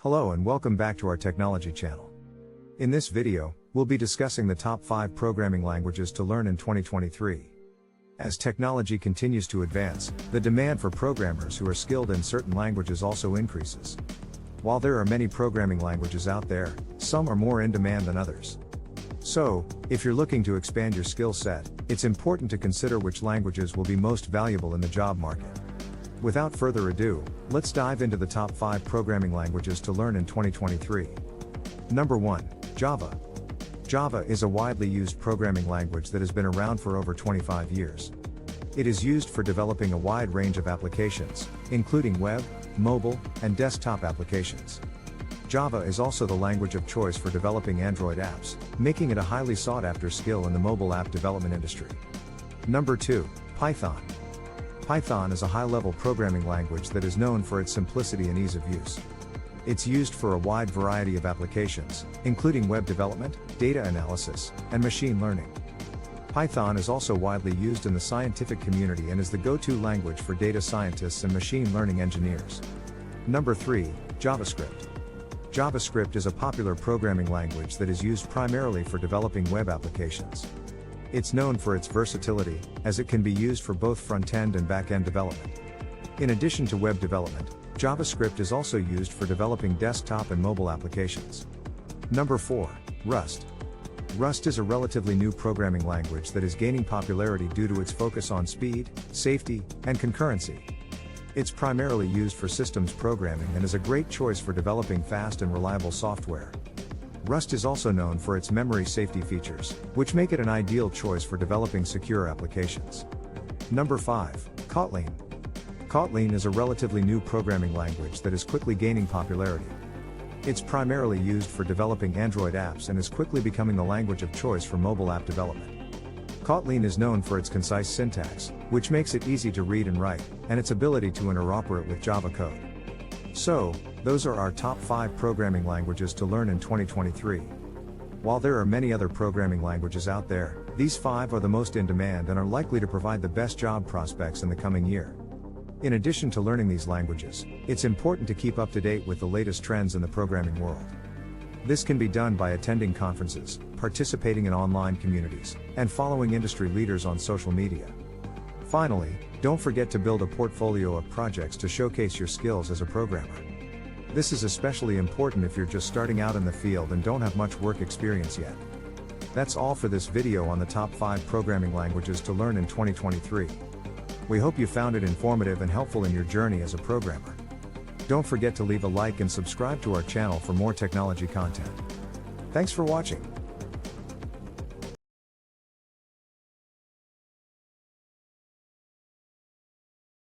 Hello and welcome back to our technology channel. In this video, we'll be discussing the top 5 programming languages to learn in 2023. As technology continues to advance, the demand for programmers who are skilled in certain languages also increases. While there are many programming languages out there, some are more in demand than others. So, if you're looking to expand your skill set, it's important to consider which languages will be most valuable in the job market. Without further ado, let's dive into the top 5 programming languages to learn in 2023. Number 1. Java. Java is a widely used programming language that has been around for over 25 years. It is used for developing a wide range of applications, including web, mobile, and desktop applications. Java is also the language of choice for developing Android apps, making it a highly sought-after skill in the mobile app development industry. Number 2. Python. Python is a high-level programming language that is known for its simplicity and ease of use. It's used for a wide variety of applications, including web development, data analysis, and machine learning. Python is also widely used in the scientific community and is the go-to language for data scientists and machine learning engineers. Number 3. JavaScript. JavaScript is a popular programming language that is used primarily for developing web applications. It's known for its versatility, as it can be used for both front-end and back-end development. In addition to web development, JavaScript is also used for developing desktop and mobile applications. Number 4. Rust. Rust is a relatively new programming language that is gaining popularity due to its focus on speed, safety, and concurrency. It's primarily used for systems programming and is a great choice for developing fast and reliable software. Rust is also known for its memory safety features, which make it an ideal choice for developing secure applications. Number 5. Kotlin. Kotlin is a relatively new programming language that is quickly gaining popularity. It's primarily used for developing Android apps and is quickly becoming the language of choice for mobile app development. Kotlin is known for its concise syntax, which makes it easy to read and write, and its ability to interoperate with Java code. So, those are our top 5 programming languages to learn in 2023. While there are many other programming languages out there, these 5 are the most in demand and are likely to provide the best job prospects in the coming year. In addition to learning these languages, it's important to keep up to date with the latest trends in the programming world. This can be done by attending conferences, participating in online communities, and following industry leaders on social media. Finally, don't forget to build a portfolio of projects to showcase your skills as a programmer. This is especially important if you're just starting out in the field and don't have much work experience yet. That's all for this video on the top 5 programming languages to learn in 2023. We hope you found it informative and helpful in your journey as a programmer. Don't forget to leave a like and subscribe to our channel for more technology content. Thanks for watching.